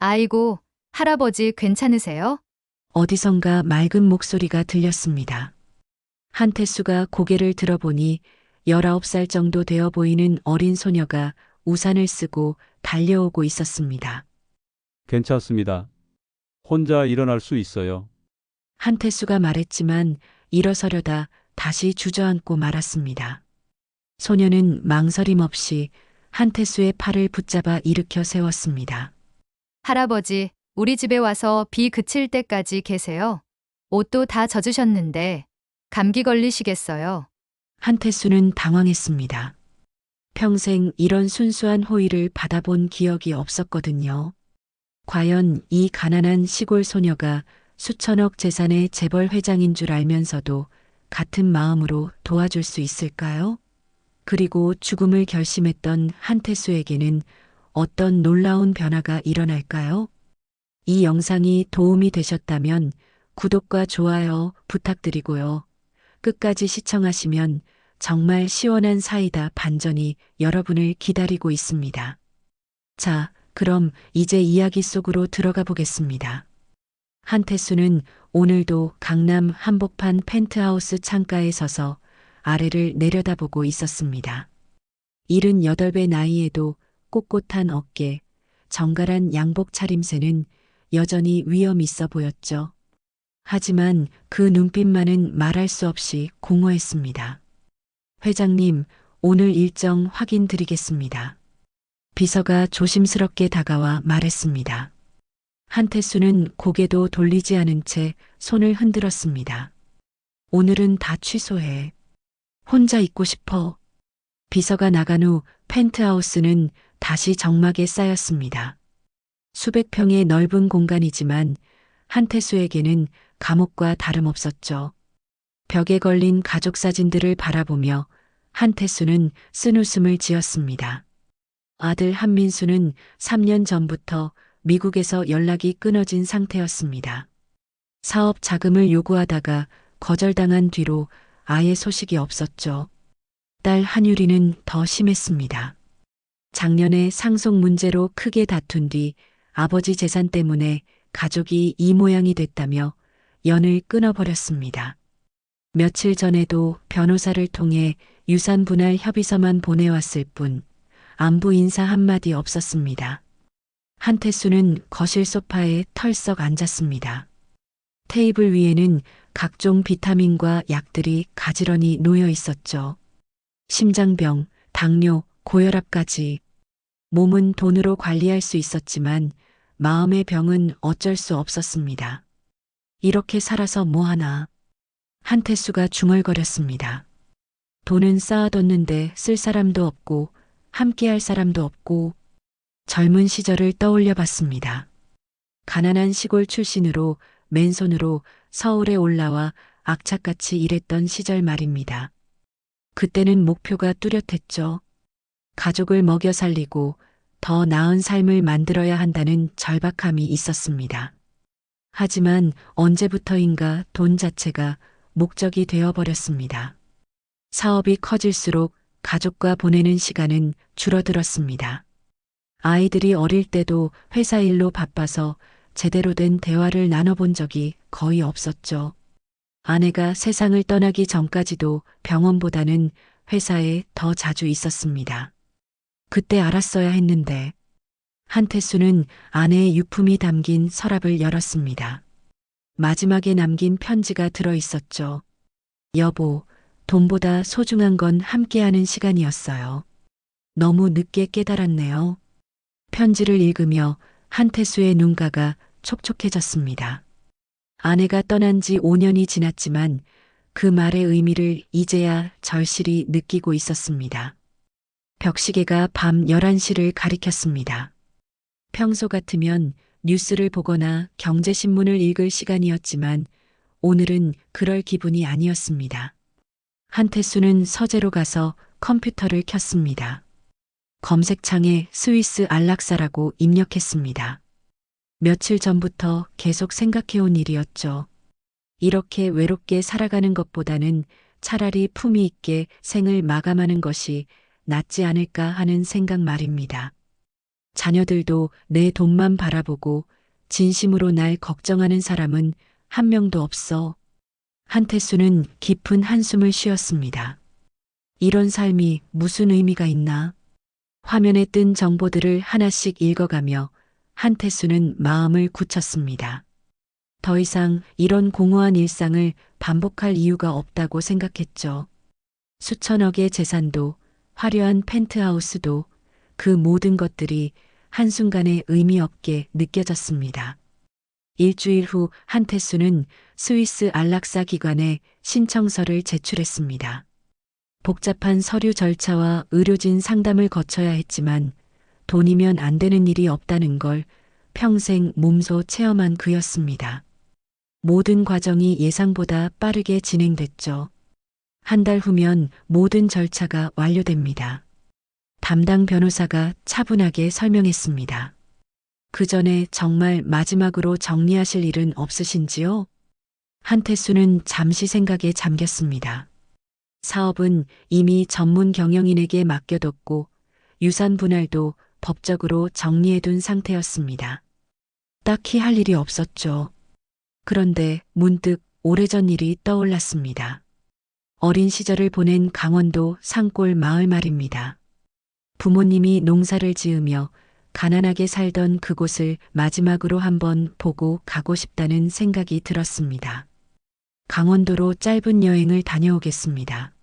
아이고, 할아버지 괜찮으세요? 어디선가 맑은 목소리가 들렸습니다. 한태수가 고개를 들어보니 19살 정도 되어 보이는 어린 소녀가 우산을 쓰고 달려오고 있었습니다. 괜찮습니다. 혼자 일어날 수 있어요. 한태수가 말했지만 일어서려다 다시 주저앉고 말았습니다. 소녀는 망설임 없이 한태수의 팔을 붙잡아 일으켜 세웠습니다. 할아버지, 우리 집에 와서 비 그칠 때까지 계세요. 옷도 다 젖으셨는데 감기 걸리시겠어요. 한태수는 당황했습니다. 평생 이런 순수한 호의를 받아본 기억이 없었거든요. 과연 이 가난한 시골 소녀가 수천억 재산의 재벌 회장인 줄 알면서도 같은 마음으로 도와줄 수 있을까요? 그리고 죽음을 결심했던 한태수에게는 어떤 놀라운 변화가 일어날까요? 이 영상이 도움이 되셨다면 구독과 좋아요 부탁드리고요. 끝까지 시청하시면 정말 시원한 사이다 반전이 여러분을 기다리고 있습니다. 자, 그럼 이제 이야기 속으로 들어가 보겠습니다. 한태수는 오늘도 강남 한복판 펜트하우스 창가에 서서 아래를 내려다보고 있었습니다. 78배 나이에도 꼿꼿한 어깨, 정갈한 양복 차림새는 여전히 위험 있어 보였죠. 하지만 그 눈빛만은 말할 수 없이 공허했습니다. 회장님, 오늘 일정 확인 드리겠습니다. 비서가 조심스럽게 다가와 말했습니다. 한태수는 고개도 돌리지 않은 채 손을 흔들었습니다. 오늘은 다 취소해. 혼자 있고 싶어. 비서가 나간 후 펜트하우스는 다시 적막에 쌓였습니다. 수백 평의 넓은 공간이지만 한태수에게는 감옥과 다름없었죠. 벽에 걸린 가족 사진들을 바라보며 한태수는 쓴웃음을 지었습니다. 아들 한민수는 3년 전부터 미국에서 연락이 끊어진 상태였습니다. 사업 자금을 요구하다가 거절당한 뒤로 아예 소식이 없었죠. 딸 한유리는 더 심했습니다. 작년에 상속 문제로 크게 다툰 뒤 아버지 재산 때문에 가족이 이 모양이 됐다며 연을 끊어버렸습니다. 며칠 전에도 변호사를 통해 유산 분할 협의서만 보내왔을 뿐 안부 인사 한마디 없었습니다. 한태수는 거실 소파에 털썩 앉았습니다. 테이블 위에는 각종 비타민과 약들이 가지런히 놓여 있었죠. 심장병, 당뇨, 고혈압까지. 몸은 돈으로 관리할 수 있었지만 마음의 병은 어쩔 수 없었습니다. 이렇게 살아서 뭐하나. 한태수가 중얼거렸습니다. 돈은 쌓아뒀는데 쓸 사람도 없고 함께할 사람도 없고. 젊은 시절을 떠올려 봤습니다. 가난한 시골 출신으로 맨손으로 서울에 올라와 악착같이 일했던 시절 말입니다. 그때는 목표가 뚜렷했죠. 가족을 먹여 살리고 더 나은 삶을 만들어야 한다는 절박함이 있었습니다. 하지만 언제부터인가 돈 자체가 목적이 되어버렸습니다. 사업이 커질수록 가족과 보내는 시간은 줄어들었습니다. 아이들이 어릴 때도 회사 일로 바빠서 제대로 된 대화를 나눠본 적이 거의 없었죠. 아내가 세상을 떠나기 전까지도 병원보다는 회사에 더 자주 있었습니다. 그때 알았어야 했는데. 한태수는 아내의 유품이 담긴 서랍을 열었습니다. 마지막에 남긴 편지가 들어 있었죠. 여보, 돈보다 소중한 건 함께하는 시간이었어요. 너무 늦게 깨달았네요. 편지를 읽으며 한태수의 눈가가 촉촉해졌습니다. 아내가 떠난 지 5년이 지났지만 그 말의 의미를 이제야 절실히 느끼고 있었습니다. 벽시계가 밤 11시를 가리켰습니다. 평소 같으면 뉴스를 보거나 경제신문을 읽을 시간이었지만 오늘은 그럴 기분이 아니었습니다. 한태수는 서재로 가서 컴퓨터를 켰습니다. 검색창에 스위스 안락사라고 입력했습니다. 며칠 전부터 계속 생각해온 일이었죠. 이렇게 외롭게 살아가는 것보다는 차라리 품위 있게 생을 마감하는 것이 낫지 않을까 하는 생각 말입니다. 자녀들도 내 돈만 바라보고 진심으로 날 걱정하는 사람은 한 명도 없어. 한태수는 깊은 한숨을 쉬었습니다. 이런 삶이 무슨 의미가 있나? 화면에 뜬 정보들을 하나씩 읽어가며 한태수는 마음을 굳혔습니다. 더 이상 이런 공허한 일상을 반복할 이유가 없다고 생각했죠. 수천억의 재산도 화려한 펜트하우스도 그 모든 것들이 한순간에 의미 없게 느껴졌습니다. 일주일 후 한태수는 스위스 안락사 기관에 신청서를 제출했습니다. 복잡한 서류 절차와 의료진 상담을 거쳐야 했지만 돈이면 안 되는 일이 없다는 걸 평생 몸소 체험한 그였습니다. 모든 과정이 예상보다 빠르게 진행됐죠. 한 달 후면 모든 절차가 완료됩니다. 담당 변호사가 차분하게 설명했습니다. 그 전에 정말 마지막으로 정리하실 일은 없으신지요? 한태수는 잠시 생각에 잠겼습니다. 사업은 이미 전문 경영인에게 맡겨뒀고 유산 분할도 법적으로 정리해둔 상태였습니다. 딱히 할 일이 없었죠. 그런데 문득 오래전 일이 떠올랐습니다. 어린 시절을 보낸 강원도 산골 마을 말입니다. 부모님이 농사를 지으며 가난하게 살던 그곳을 마지막으로 한번 보고 가고 싶다는 생각이 들었습니다. 강원도로 짧은 여행을 다녀오겠습니다.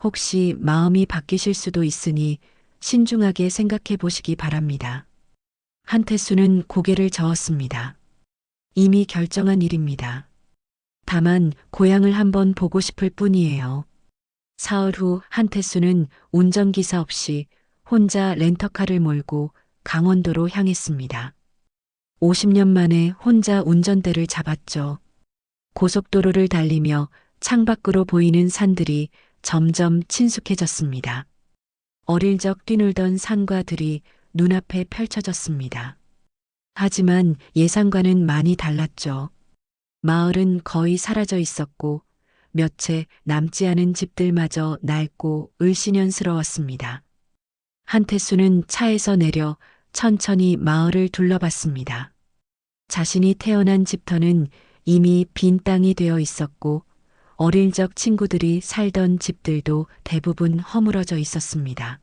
혹시 마음이 바뀌실 수도 있으니 신중하게 생각해 보시기 바랍니다. 한태수는 고개를 저었습니다. 이미 결정한 일입니다. 다만 고향을 한번 보고 싶을 뿐이에요. 사흘 후 한태수는 운전기사 없이 혼자 렌터카를 몰고 강원도로 향했습니다. 50년 만에 혼자 운전대를 잡았죠. 고속도로를 달리며 창밖으로 보이는 산들이 점점 친숙해졌습니다. 어릴 적 뛰놀던 산과 들이 눈앞에 펼쳐졌습니다. 하지만 예상과는 많이 달랐죠. 마을은 거의 사라져 있었고 몇 채 남지 않은 집들마저 낡고 을씨년스러웠습니다. 한태수는 차에서 내려 천천히 마을을 둘러봤습니다. 자신이 태어난 집터는 이미 빈 땅이 되어 있었고 어릴 적 친구들이 살던 집들도 대부분 허물어져 있었습니다.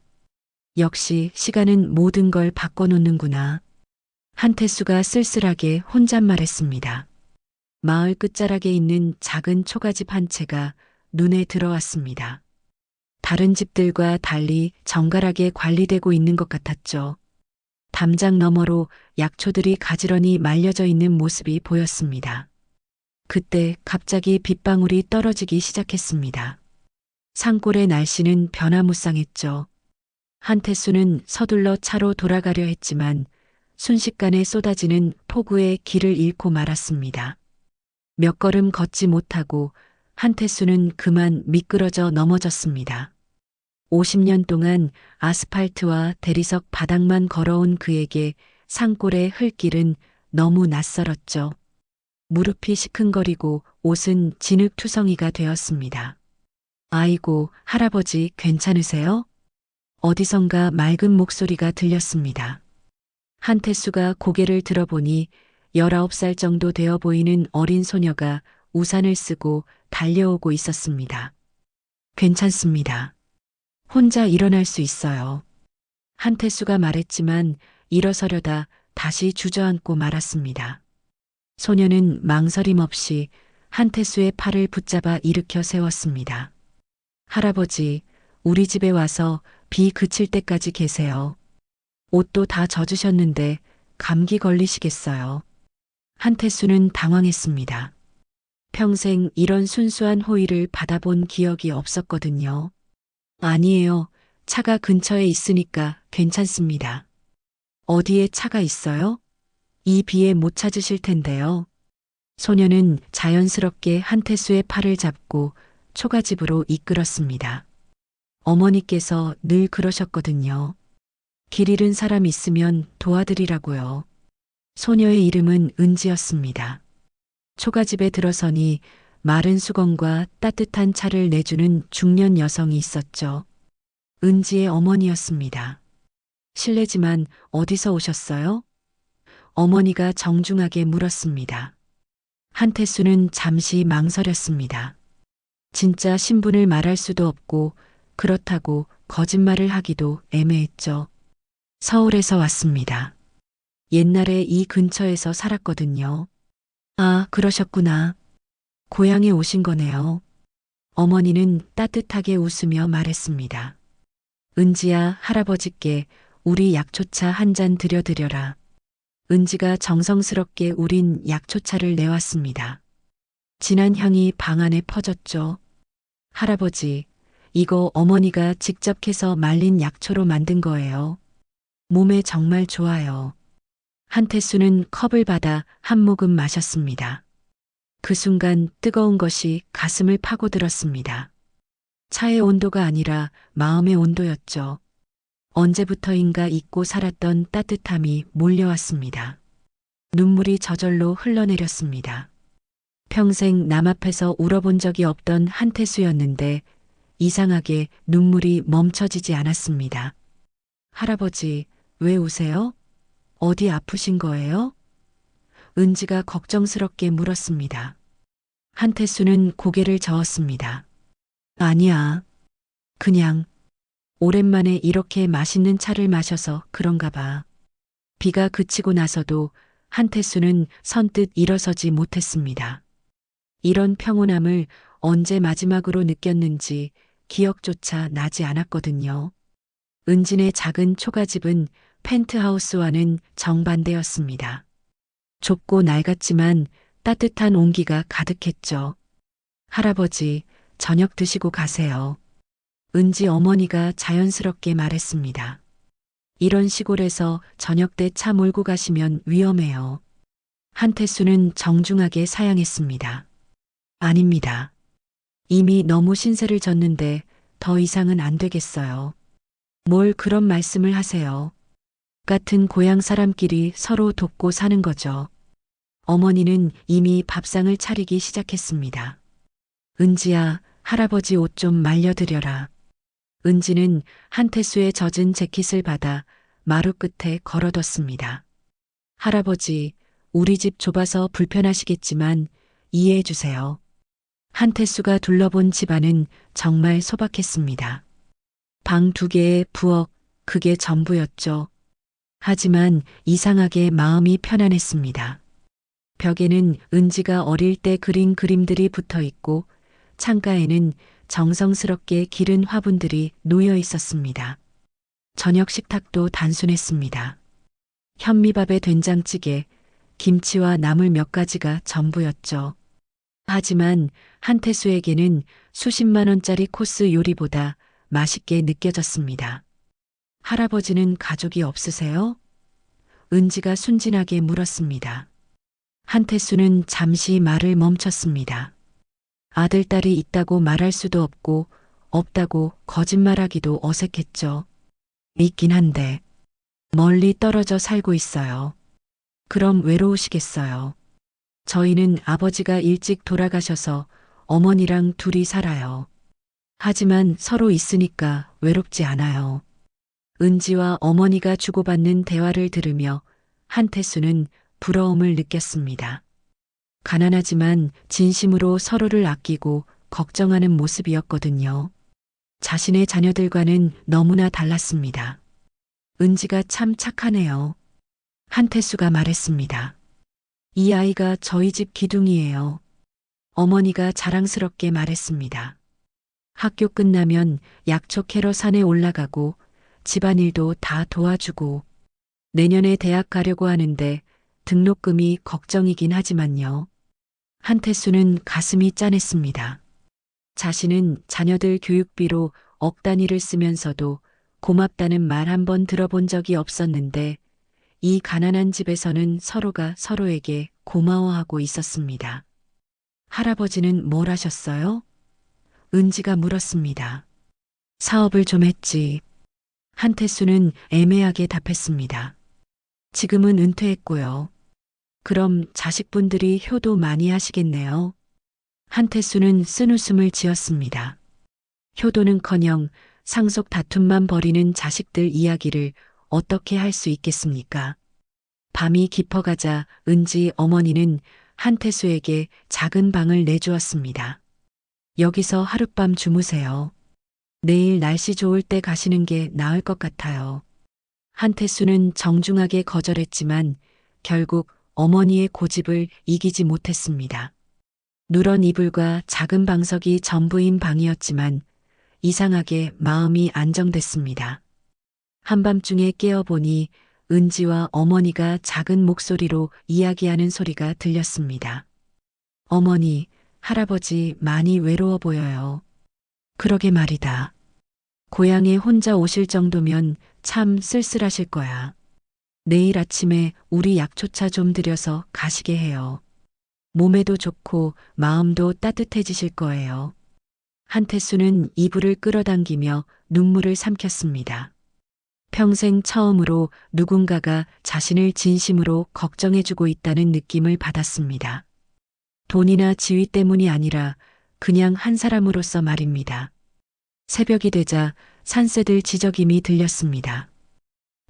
역시 시간은 모든 걸 바꿔놓는구나. 한태수가 쓸쓸하게 혼잣말했습니다. 마을 끝자락에 있는 작은 초가집 한 채가 눈에 들어왔습니다. 다른 집들과 달리 정갈하게 관리되고 있는 것 같았죠. 담장 너머로 약초들이 가지런히 말려져 있는 모습이 보였습니다. 그때 갑자기 빗방울이 떨어지기 시작했습니다. 산골의 날씨는 변화무쌍했죠. 한태수는 서둘러 차로 돌아가려 했지만 순식간에 쏟아지는 폭우에 길을 잃고 말았습니다. 몇 걸음 걷지 못하고 한태수는 그만 미끄러져 넘어졌습니다. 50년 동안 아스팔트와 대리석 바닥만 걸어온 그에게 산골의 흙길은 너무 낯설었죠. 무릎이 시큰거리고 옷은 진흙투성이가 되었습니다. 아이고, 할아버지 괜찮으세요? 어디선가 맑은 목소리가 들렸습니다. 한태수가 고개를 들어보니 19살 정도 되어 보이는 어린 소녀가 우산을 쓰고 달려오고 있었습니다. 괜찮습니다. 혼자 일어날 수 있어요. 한태수가 말했지만 일어서려다 다시 주저앉고 말았습니다. 소녀는 망설임 없이 한태수의 팔을 붙잡아 일으켜 세웠습니다. 할아버지, 우리 집에 와서 비 그칠 때까지 계세요. 옷도 다 젖으셨는데 감기 걸리시겠어요. 한태수는 당황했습니다. 평생 이런 순수한 호의를 받아본 기억이 없었거든요. 아니에요. 차가 근처에 있으니까 괜찮습니다. 어디에 차가 있어요? 이 비에 못 찾으실 텐데요. 소녀는 자연스럽게 한태수의 팔을 잡고 초가집으로 이끌었습니다. 어머니께서 늘 그러셨거든요. 길 잃은 사람 있으면 도와드리라고요. 소녀의 이름은 은지였습니다. 초가집에 들어서니 마른 수건과 따뜻한 차를 내주는 중년 여성이 있었죠. 은지의 어머니였습니다. 실례지만 어디서 오셨어요? 어머니가 정중하게 물었습니다. 한태수는 잠시 망설였습니다. 진짜 신분을 말할 수도 없고 그렇다고 거짓말을 하기도 애매했죠. 서울에서 왔습니다. 옛날에 이 근처에서 살았거든요. 아, 그러셨구나. 고향에 오신 거네요. 어머니는 따뜻하게 웃으며 말했습니다. 은지야, 할아버지께 우리 약초차 한 잔 드려드려라. 은지가 정성스럽게 우린 약초차를 내왔습니다. 진한 향이 방 안에 퍼졌죠. 할아버지, 이거 어머니가 직접 해서 말린 약초로 만든 거예요. 몸에 정말 좋아요. 한태수는 컵을 받아 한 모금 마셨습니다. 그 순간 뜨거운 것이 가슴을 파고들었습니다. 차의 온도가 아니라 마음의 온도였죠. 언제부터인가 잊고 살았던 따뜻함이 몰려왔습니다. 눈물이 저절로 흘러내렸습니다. 평생 남 앞에서 울어본 적이 없던 한태수였는데 이상하게 눈물이 멈춰지지 않았습니다. 할아버지, 왜 우세요? 어디 아프신 거예요? 은지가 걱정스럽게 물었습니다. 한태수는 고개를 저었습니다. 아니야. 그냥 오랜만에 이렇게 맛있는 차를 마셔서 그런가 봐. 비가 그치고 나서도 한태수는 선뜻 일어서지 못했습니다. 이런 평온함을 언제 마지막으로 느꼈는지 기억조차 나지 않았거든요. 은진의 작은 초가집은 펜트하우스와는 정반대였습니다. 좁고 낡았지만 따뜻한 온기가 가득했죠. 할아버지, 저녁 드시고 가세요. 은지 어머니가 자연스럽게 말했습니다. 이런 시골에서 저녁 때 차 몰고 가시면 위험해요. 한태수는 정중하게 사양했습니다. 아닙니다. 이미 너무 신세를 졌는데 더 이상은 안 되겠어요. 뭘 그런 말씀을 하세요. 같은 고향 사람끼리 서로 돕고 사는 거죠. 어머니는 이미 밥상을 차리기 시작했습니다. 은지야, 할아버지 옷 좀 말려드려라. 은지는 한태수의 젖은 재킷을 받아 마루 끝에 걸어뒀습니다. 할아버지, 우리 집 좁아서 불편하시겠지만 이해해 주세요. 한태수가 둘러본 집안은 정말 소박했습니다. 방 2개에 부엌, 그게 전부였죠. 하지만 이상하게 마음이 편안했습니다. 벽에는 은지가 어릴 때 그린 그림들이 붙어 있고 창가에는 정성스럽게 기른 화분들이 놓여 있었습니다. 저녁 식탁도 단순했습니다. 현미밥에 된장찌개, 김치와 나물 몇 가지가 전부였죠. 하지만 한태수에게는 수십만 원짜리 코스 요리보다 맛있게 느껴졌습니다. 할아버지는 가족이 없으세요? 은지가 순진하게 물었습니다. 한태수는 잠시 말을 멈췄습니다. 아들, 딸이 있다고 말할 수도 없고 없다고 거짓말하기도 어색했죠. 있긴 한데 멀리 떨어져 살고 있어요. 그럼 외로우시겠어요. 저희는 아버지가 일찍 돌아가셔서 어머니랑 둘이 살아요. 하지만 서로 있으니까 외롭지 않아요. 은지와 어머니가 주고받는 대화를 들으며 한태수는 부러움을 느꼈습니다. 가난하지만 진심으로 서로를 아끼고 걱정하는 모습이었거든요. 자신의 자녀들과는 너무나 달랐습니다. 은지가 참 착하네요. 한태수가 말했습니다. 이 아이가 저희 집 기둥이에요. 어머니가 자랑스럽게 말했습니다. 학교 끝나면 약초 캐러 산에 올라가고 집안일도 다 도와주고 내년에 대학 가려고 하는데 등록금이 걱정이긴 하지만요. 한태수는 가슴이 짠했습니다. 자신은 자녀들 교육비로 억 단위를 쓰면서도 고맙다는 말 한 번 들어본 적이 없었는데 이 가난한 집에서는 서로가 서로에게 고마워하고 있었습니다. 할아버지는 뭘 하셨어요? 은지가 물었습니다. 사업을 좀 했지. 한태수는 애매하게 답했습니다. 지금은 은퇴했고요. 그럼 자식분들이 효도 많이 하시겠네요. 한태수는 쓴웃음을 지었습니다. 효도는커녕 상속 다툼만 벌이는 자식들 이야기를 어떻게 할 수 있겠습니까? 밤이 깊어가자 은지 어머니는 한태수에게 작은 방을 내주었습니다. 여기서 하룻밤 주무세요. 내일 날씨 좋을 때 가시는 게 나을 것 같아요. 한태수는 정중하게 거절했지만 결국 어머니의 고집을 이기지 못했습니다. 누런 이불과 작은 방석이 전부인 방이었지만 이상하게 마음이 안정됐습니다. 한밤중에 깨어보니 은지와 어머니가 작은 목소리로 이야기하는 소리가 들렸습니다. 어머니, 할아버지 많이 외로워 보여요. 그러게 말이다. 고향에 혼자 오실 정도면 참 쓸쓸하실 거야. 내일 아침에 우리 약초차 좀 드려서 가시게 해요. 몸에도 좋고 마음도 따뜻해지실 거예요. 한태수는 이불을 끌어당기며 눈물을 삼켰습니다. 평생 처음으로 누군가가 자신을 진심으로 걱정해주고 있다는 느낌을 받았습니다. 돈이나 지위 때문이 아니라 그냥 한 사람으로서 말입니다. 새벽이 되자 산새들 지저귀이 들렸습니다.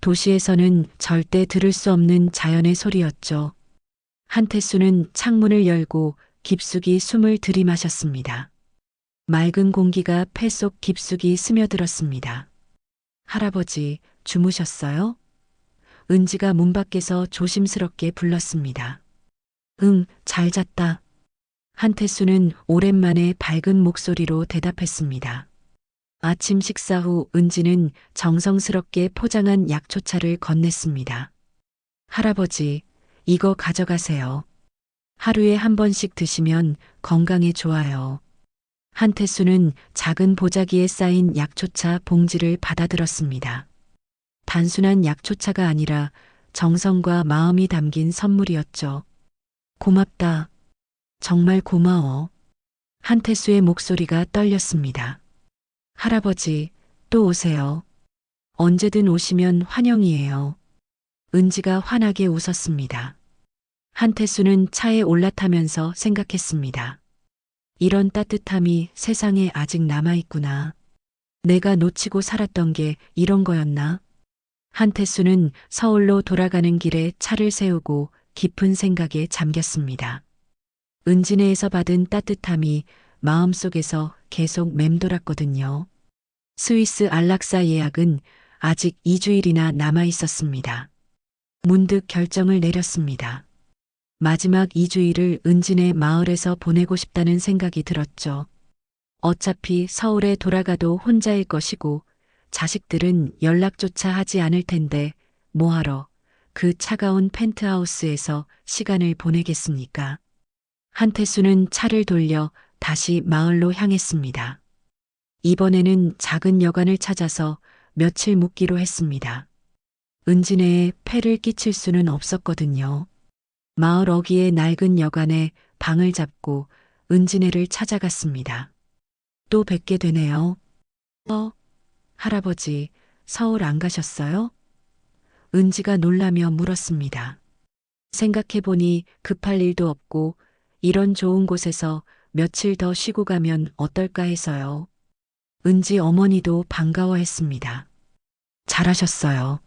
도시에서는 절대 들을 수 없는 자연의 소리였죠. 한태수는 창문을 열고 깊숙이 숨을 들이마셨습니다. 맑은 공기가 폐 속 깊숙이 스며들었습니다. 할아버지, 주무셨어요? 은지가 문 밖에서 조심스럽게 불렀습니다. 응, 잘 잤다. 한태수는 오랜만에 밝은 목소리로 대답했습니다. 아침 식사 후 은지는 정성스럽게 포장한 약초차를 건넸습니다. 할아버지, 이거 가져가세요. 하루에 한 번씩 드시면 건강에 좋아요. 한태수는 작은 보자기에 쌓인 약초차 봉지를 받아들었습니다. 단순한 약초차가 아니라 정성과 마음이 담긴 선물이었죠. 고맙다. 정말 고마워. 한태수의 목소리가 떨렸습니다. 할아버지, 또 오세요. 언제든 오시면 환영이에요. 은지가 환하게 웃었습니다. 한태수는 차에 올라타면서 생각했습니다. 이런 따뜻함이 세상에 아직 남아있구나. 내가 놓치고 살았던 게 이런 거였나? 한태수는 서울로 돌아가는 길에 차를 세우고 깊은 생각에 잠겼습니다. 은진회에서 받은 따뜻함이 마음속에서 계속 맴돌았거든요. 스위스 안락사 예약은 아직 2주일이나 남아 있었습니다. 문득 결정을 내렸습니다. 마지막 2주일을 은진의 마을에서 보내고 싶다는 생각이 들었죠. 어차피 서울에 돌아가도 혼자일 것이고 자식들은 연락조차 하지 않을 텐데 뭐하러 그 차가운 펜트하우스에서 시간을 보내겠습니까? 한태수는 차를 돌려 다시 마을로 향했습니다. 이번에는 작은 여관을 찾아서 며칠 묵기로 했습니다. 은진애에 폐를 끼칠 수는 없었거든요. 마을 어귀의 낡은 여관에 방을 잡고 은진애를 찾아갔습니다. 또 뵙게 되네요. 할아버지, 서울 안 가셨어요? 은지가 놀라며 물었습니다. 생각해보니 급할 일도 없고 이런 좋은 곳에서 며칠 더 쉬고 가면 어떨까 해서요. 은지 어머니도 반가워했습니다. 잘하셨어요.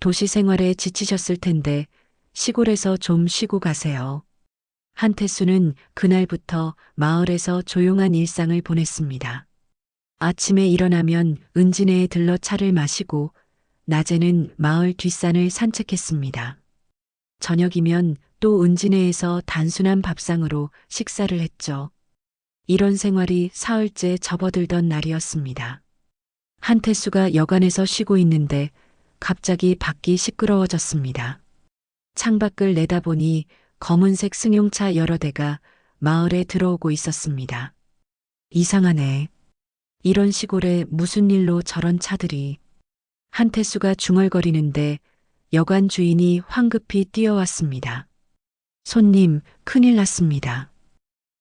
도시 생활에 지치셨을 텐데 시골에서 좀 쉬고 가세요. 한태수는 그날부터 마을에서 조용한 일상을 보냈습니다. 아침에 일어나면 은진회에 들러 차를 마시고 낮에는 마을 뒷산을 산책했습니다. 저녁이면 또 은진회에서 단순한 밥상으로 식사를 했죠. 이런 생활이 사흘째 접어들던 날이었습니다. 한태수가 여관에서 쉬고 있는데 갑자기 밖이 시끄러워졌습니다. 창밖을 내다보니 검은색 승용차 여러 대가 마을에 들어오고 있었습니다. 이상하네. 이런 시골에 무슨 일로 저런 차들이. 한태수가 중얼거리는데 여관 주인이 황급히 뛰어왔습니다. 손님, 큰일 났습니다.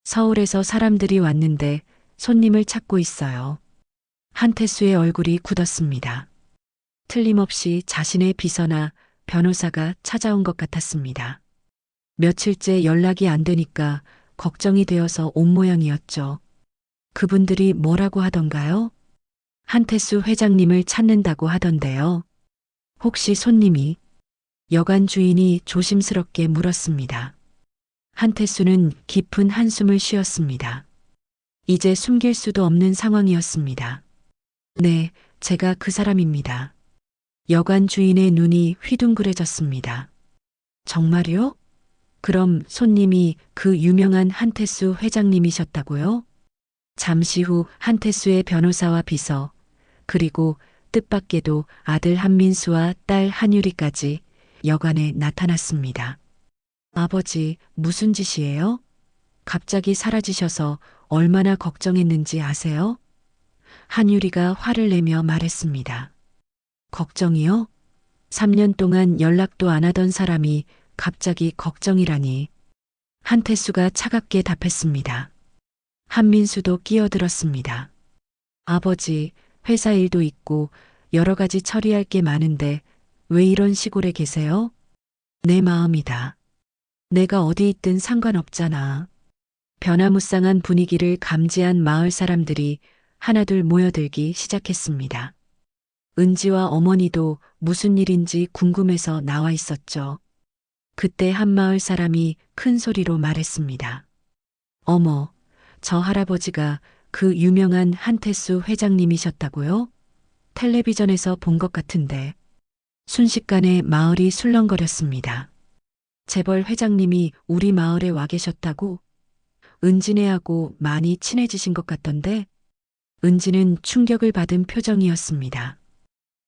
서울에서 사람들이 왔는데 손님을 찾고 있어요. 한태수의 얼굴이 굳었습니다. 틀림없이 자신의 비서나 변호사가 찾아온 것 같았습니다. 며칠째 연락이 안 되니까 걱정이 되어서 온 모양이었죠. 그분들이 뭐라고 하던가요? 한태수 회장님을 찾는다고 하던데요. 혹시 손님이? 여관 주인이 조심스럽게 물었습니다. 한태수는 깊은 한숨을 쉬었습니다. 이제 숨길 수도 없는 상황이었습니다. 네, 제가 그 사람입니다. 여관 주인의 눈이 휘둥그레졌습니다. 정말요? 그럼 손님이 그 유명한 한태수 회장님이셨다고요? 잠시 후 한태수의 변호사와 비서, 그리고 뜻밖에도 아들 한민수와 딸 한유리까지 여관에 나타났습니다. 아버지, 무슨 짓이에요? 갑자기 사라지셔서 얼마나 걱정했는지 아세요? 한유리가 화를 내며 말했습니다. 걱정이요? 3년 동안 연락도 안 하던 사람이 갑자기 걱정이라니. 한태수가 차갑게 답했습니다. 한민수도 끼어들었습니다. 아버지, 회사 일도 있고 여러 가지 처리할 게 많은데 왜 이런 시골에 계세요? 내 마음이다. 내가 어디 있든 상관없잖아. 변화무쌍한 분위기를 감지한 마을 사람들이 하나둘 모여들기 시작했습니다. 은지와 어머니도 무슨 일인지 궁금해서 나와 있었죠. 그때 한 마을 사람이 큰 소리로 말했습니다. 어머, 저 할아버지가 그 유명한 한태수 회장님이셨다고요? 텔레비전에서 본 것 같은데. 순식간에 마을이 술렁거렸습니다. 재벌 회장님이 우리 마을에 와 계셨다고? 은지네하고 많이 친해지신 것 같던데? 은지는 충격을 받은 표정이었습니다.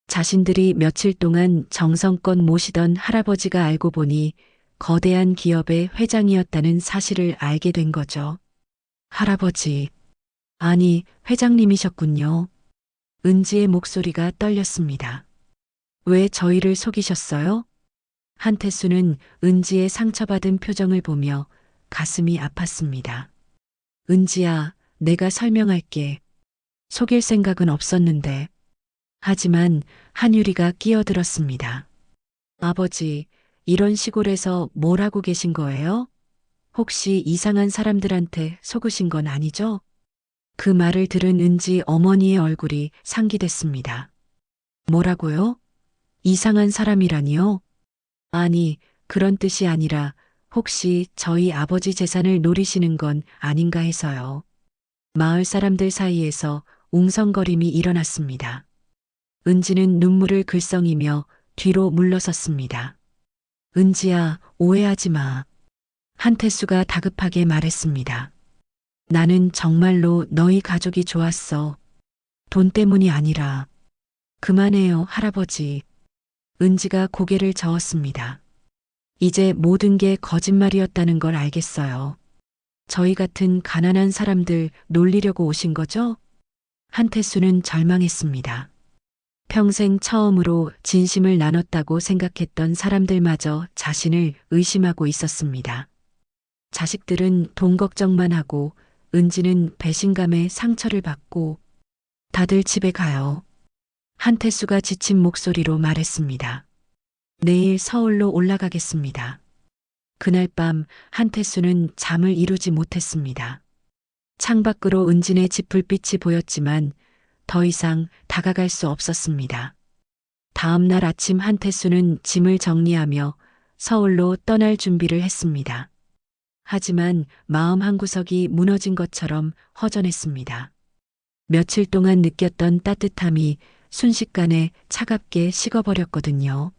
자신들이 며칠 동안 정성껏 모시던 할아버지가 알고 보니 거대한 기업의 회장이었다는 사실을 알게 된 거죠. 할아버지, 아니, 회장님이셨군요. 은지의 목소리가 떨렸습니다. 왜 저희를 속이셨어요? 한태수는 은지의 상처받은 표정을 보며 가슴이 아팠습니다. 은지야, 내가 설명할게. 속일 생각은 없었는데. 하지만 한유리가 끼어들었습니다. 아버지, 이런 시골에서 뭘 하고 계신 거예요? 혹시 이상한 사람들한테 속으신 건 아니죠? 그 말을 들은 은지 어머니의 얼굴이 상기됐습니다. 뭐라고요? 이상한 사람이라니요? 아니, 그런 뜻이 아니라 혹시 저희 아버지 재산을 노리시는 건 아닌가 해서요. 마을 사람들 사이에서 웅성거림이 일어났습니다. 은지는 눈물을 글썽이며 뒤로 물러섰습니다. 은지야, 오해하지 마. 한태수가 다급하게 말했습니다. 나는 정말로 너희 가족이 좋았어. 돈 때문이 아니라. 그만해요, 할아버지. 은지가 고개를 저었습니다. 이제 모든 게 거짓말이었다는 걸 알겠어요. 저희 같은 가난한 사람들 놀리려고 오신 거죠? 한태수는 절망했습니다. 평생 처음으로 진심을 나눴다고 생각했던 사람들마저 자신을 의심하고 있었습니다. 자식들은 돈 걱정만 하고 은지는 배신감에 상처를 받고 다들 집에 가요. 한태수가 지친 목소리로 말했습니다. 내일 서울로 올라가겠습니다. 그날 밤 한태수는 잠을 이루지 못했습니다. 창밖으로 은진의 집 불빛이 보였지만 더 이상 다가갈 수 없었습니다. 다음 날 아침 한태수는 짐을 정리하며 서울로 떠날 준비를 했습니다. 하지만 마음 한구석이 무너진 것처럼 허전했습니다. 며칠 동안 느꼈던 따뜻함이 순식간에 차갑게 식어버렸거든요.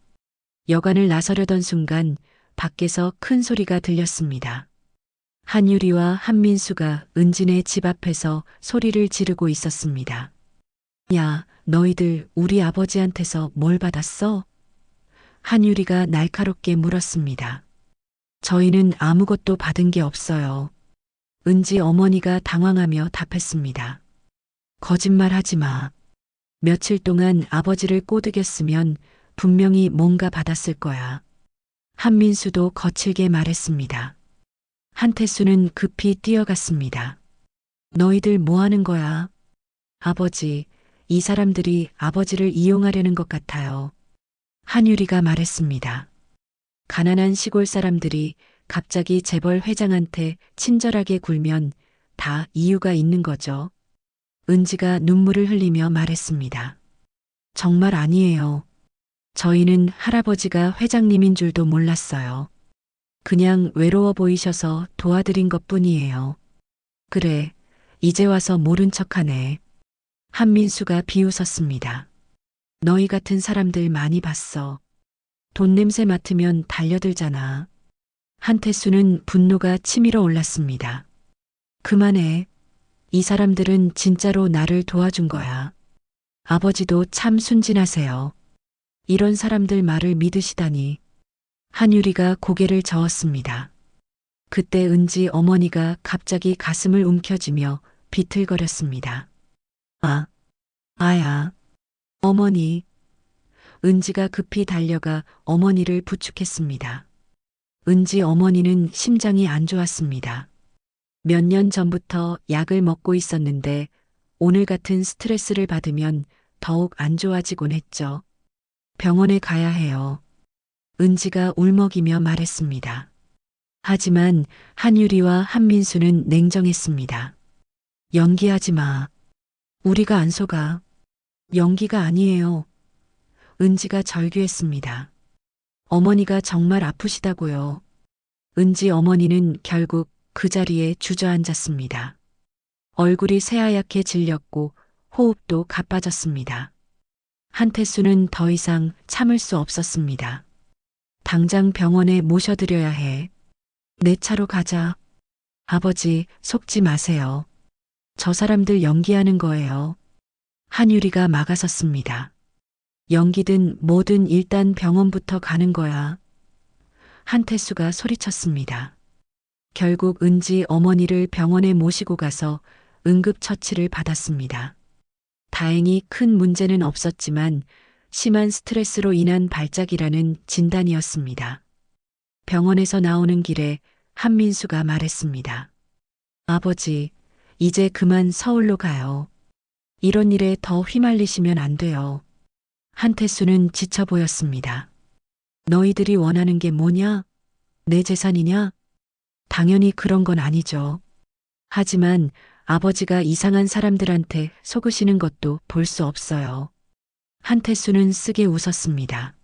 여관을 나서려던 순간 밖에서 큰 소리가 들렸습니다. 한유리와 한민수가 은진의 집 앞에서 소리를 지르고 있었습니다. 야, 너희들 우리 아버지한테서 뭘 받았어? 한유리가 날카롭게 물었습니다. 저희는 아무것도 받은 게 없어요. 은지 어머니가 당황하며 답했습니다. 거짓말하지 마. 며칠 동안 아버지를 꼬드겼으면 분명히 뭔가 받았을 거야. 한민수도 거칠게 말했습니다. 한태수는 급히 뛰어갔습니다. 너희들 뭐 하는 거야? 아버지, 이 사람들이 아버지를 이용하려는 것 같아요. 한유리가 말했습니다. 가난한 시골 사람들이 갑자기 재벌 회장한테 친절하게 굴면 다 이유가 있는 거죠. 은지가 눈물을 흘리며 말했습니다. 정말 아니에요. 저희는 할아버지가 회장님인 줄도 몰랐어요. 그냥 외로워 보이셔서 도와드린 것 뿐이에요. 그래, 이제 와서 모른 척하네. 한민수가 비웃었습니다. 너희 같은 사람들 많이 봤어. 돈 냄새 맡으면 달려들잖아. 한태수는 분노가 치밀어 올랐습니다. 그만해. 이 사람들은 진짜로 나를 도와준 거야. 아버지도 참 순진하세요. 이런 사람들 말을 믿으시다니. 한유리가 고개를 저었습니다. 그때 은지 어머니가 갑자기 가슴을 움켜쥐며 비틀거렸습니다. 아, 아야. 어머니. 은지가 급히 달려가 어머니를 부축했습니다. 은지 어머니는 심장이 안 좋았습니다. 몇 년 전부터 약을 먹고 있었는데 오늘 같은 스트레스를 받으면 더욱 안 좋아지곤 했죠. 병원에 가야 해요. 은지가 울먹이며 말했습니다. 하지만 한유리와 한민수는 냉정했습니다. 연기하지 마. 우리가 안 속아. 연기가 아니에요. 은지가 절규했습니다. 어머니가 정말 아프시다고요. 은지 어머니는 결국 그 자리에 주저앉았습니다. 얼굴이 새하얗게 질렸고 호흡도 가빠졌습니다. 한태수는 더 이상 참을 수 없었습니다. 당장 병원에 모셔드려야 해. 내 차로 가자. 아버지, 속지 마세요. 저 사람들 연기하는 거예요. 한유리가 막아섰습니다. 연기든 뭐든 일단 병원부터 가는 거야. 한태수가 소리쳤습니다. 결국 은지 어머니를 병원에 모시고 가서 응급처치를 받았습니다. 다행히 큰 문제는 없었지만 심한 스트레스로 인한 발작이라는 진단이었습니다. 병원에서 나오는 길에 한민수가 말했습니다. 아버지, 이제 그만 서울로 가요. 이런 일에 더 휘말리시면 안 돼요. 한태수는 지쳐 보였습니다. 너희들이 원하는 게 뭐냐? 내 재산이냐? 당연히 그런 건 아니죠. 하지만 아버지가 이상한 사람들한테 속으시는 것도 볼 수 없어요. 한태수는 쓰게 웃었습니다.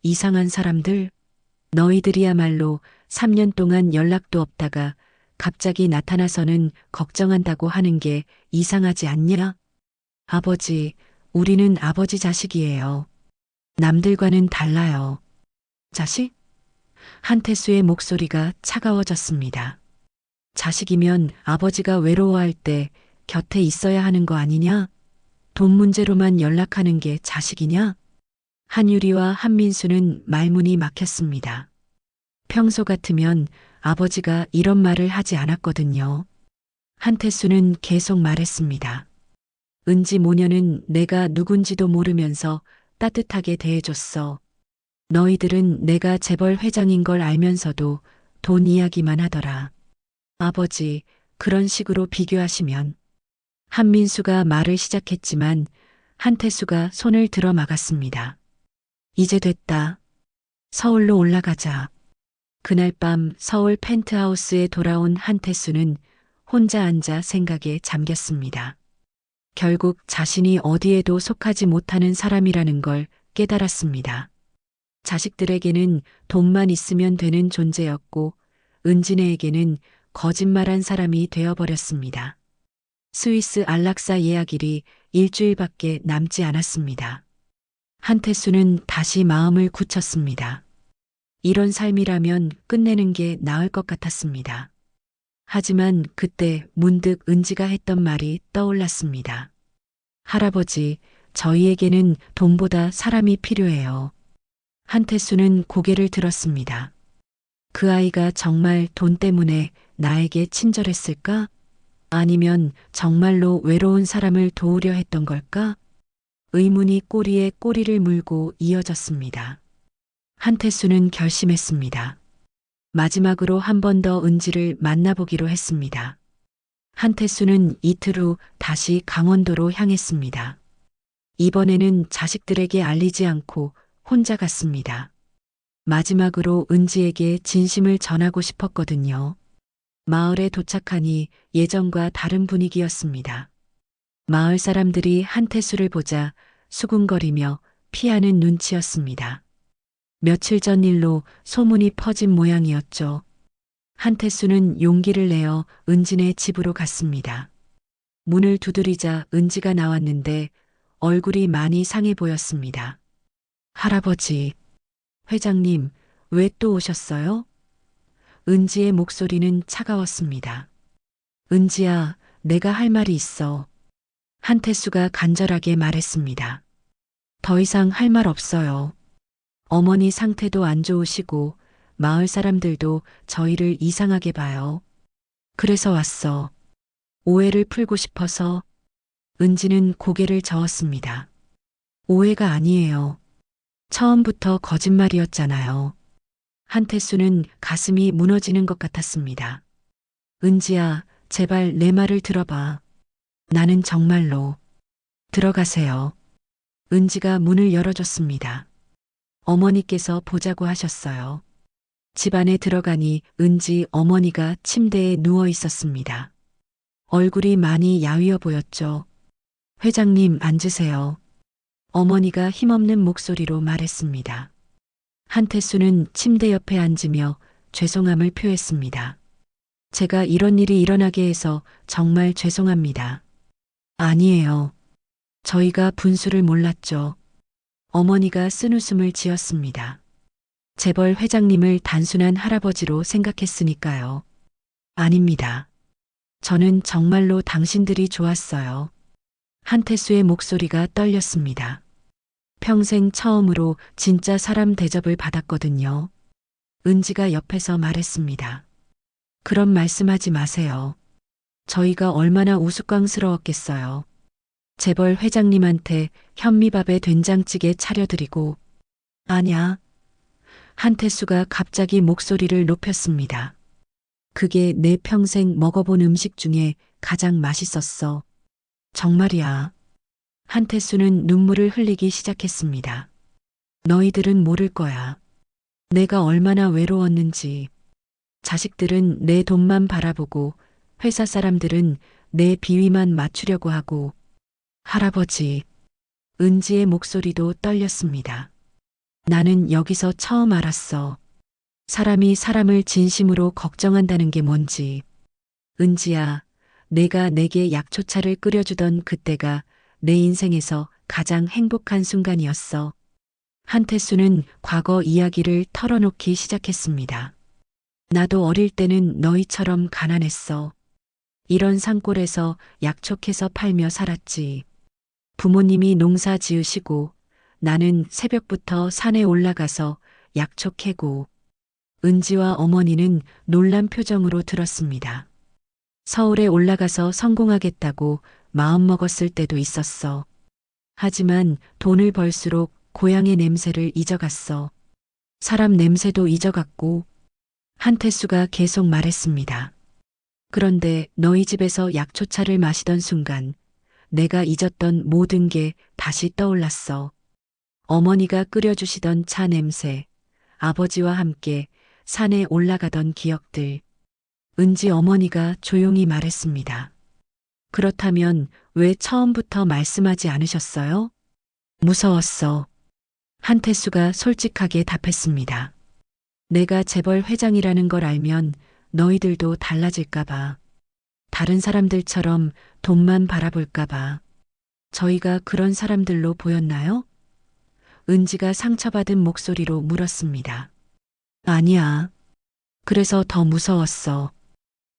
이상한 사람들? 너희들이야말로 3년 동안 연락도 없다가 갑자기 나타나서는 걱정한다고 하는 게 이상하지 않냐? 아버지, 우리는 아버지 자식이에요. 남들과는 달라요. 자식? 한태수의 목소리가 차가워졌습니다. 자식이면 아버지가 외로워할 때 곁에 있어야 하는 거 아니냐? 돈 문제로만 연락하는 게 자식이냐? 한유리와 한민수는 말문이 막혔습니다. 평소 같으면 아버지가 이런 말을 하지 않았거든요. 한태수는 계속 말했습니다. 은지 모녀는 내가 누군지도 모르면서 따뜻하게 대해줬어. 너희들은 내가 재벌 회장인 걸 알면서도 돈 이야기만 하더라. 아버지, 그런 식으로 비교하시면. 한민수가 말을 시작했지만 한태수가 손을 들어 막았습니다. 이제 됐다. 서울로 올라가자. 그날 밤 서울 펜트하우스에 돌아온 한태수는 혼자 앉아 생각에 잠겼습니다. 결국 자신이 어디에도 속하지 못하는 사람이라는 걸 깨달았습니다. 자식들에게는 돈만 있으면 되는 존재였고 은진애에게는 거짓말한 사람이 되어버렸습니다. 스위스 안락사 예약일이 일주일밖에 남지 않았습니다. 한태수는 다시 마음을 굳혔습니다. 이런 삶이라면 끝내는 게 나을 것 같았습니다. 하지만 그때 문득 은지가 했던 말이 떠올랐습니다. 할아버지, 저희에게는 돈보다 사람이 필요해요. 한태수는 고개를 들었습니다. 그 아이가 정말 돈 때문에 나에게 친절했을까? 아니면 정말로 외로운 사람을 도우려 했던 걸까? 의문이 꼬리에 꼬리를 물고 이어졌습니다. 한태수는 결심했습니다. 마지막으로 한 번 더 은지를 만나보기로 했습니다. 한태수는 이틀 후 다시 강원도로 향했습니다. 이번에는 자식들에게 알리지 않고 혼자 갔습니다. 마지막으로 은지에게 진심을 전하고 싶었거든요. 마을에 도착하니 예전과 다른 분위기였습니다. 마을 사람들이 한태수를 보자 수군거리며 피하는 눈치였습니다. 며칠 전 일로 소문이 퍼진 모양이었죠. 한태수는 용기를 내어 은진의 집으로 갔습니다. 문을 두드리자 은지가 나왔는데 얼굴이 많이 상해 보였습니다. 할아버지, 회장님, 왜 또 오셨어요? 은지의 목소리는 차가웠습니다. 은지야, 내가 할 말이 있어. 한태수가 간절하게 말했습니다. 더 이상 할 말 없어요. 어머니 상태도 안 좋으시고 마을 사람들도 저희를 이상하게 봐요. 그래서 왔어. 오해를 풀고 싶어서. 은지는 고개를 저었습니다. 오해가 아니에요. 처음부터 거짓말이었잖아요. 한태수는 가슴이 무너지는 것 같았습니다. 은지야, 제발 내 말을 들어봐. 나는 정말로. 들어가세요. 은지가 문을 열어줬습니다. 어머니께서 보자고 하셨어요. 집 안에 들어가니 은지 어머니가 침대에 누워 있었습니다. 얼굴이 많이 야위어 보였죠. 회장님, 앉으세요. 어머니가 힘없는 목소리로 말했습니다. 한태수는 침대 옆에 앉으며 죄송함을 표했습니다. 제가 이런 일이 일어나게 해서 정말 죄송합니다. 아니에요. 저희가 분수를 몰랐죠. 어머니가 쓴웃음을 지었습니다. 재벌 회장님을 단순한 할아버지로 생각했으니까요. 아닙니다. 저는 정말로 당신들이 좋았어요. 한태수의 목소리가 떨렸습니다. 평생 처음으로 진짜 사람 대접을 받았거든요. 은지가 옆에서 말했습니다. 그런 말씀하지 마세요. 저희가 얼마나 우스꽝스러웠겠어요. 재벌 회장님한테 현미밥에 된장찌개 차려드리고. 아냐. 한태수가 갑자기 목소리를 높였습니다. 그게 내 평생 먹어본 음식 중에 가장 맛있었어. 정말이야. 한태수는 눈물을 흘리기 시작했습니다. 너희들은 모를 거야. 내가 얼마나 외로웠는지. 자식들은 내 돈만 바라보고 회사 사람들은 내 비위만 맞추려고 하고. 할아버지. 은지의 목소리도 떨렸습니다. 나는 여기서 처음 알았어. 사람이 사람을 진심으로 걱정한다는 게 뭔지. 은지야, 내가 내게 약초차를 끓여주던 그때가 내 인생에서 가장 행복한 순간이었어. 한태수는 과거 이야기를 털어놓기 시작했습니다. 나도 어릴 때는 너희처럼 가난했어. 이런 산골에서 약초 캐서 팔며 살았지. 부모님이 농사 지으시고 나는 새벽부터 산에 올라가서 약초 캐고. 은지와 어머니는 놀란 표정으로 들었습니다. 서울에 올라가서 성공하겠다고 마음먹었을 때도 있었어. 하지만 돈을 벌수록 고향의 냄새를 잊어갔어. 사람 냄새도 잊어갔고. 한태수가 계속 말했습니다. 그런데 너희 집에서 약초차를 마시던 순간 내가 잊었던 모든 게 다시 떠올랐어. 어머니가 끓여주시던 차 냄새, 아버지와 함께 산에 올라가던 기억들. 은지 어머니가 조용히 말했습니다. 그렇다면 왜 처음부터 말씀하지 않으셨어요? 무서웠어. 한태수가 솔직하게 답했습니다. 내가 재벌 회장이라는 걸 알면 너희들도 달라질까봐. 다른 사람들처럼 돈만 바라볼까봐. 저희가 그런 사람들로 보였나요? 은지가 상처받은 목소리로 물었습니다. 아니야. 그래서 더 무서웠어.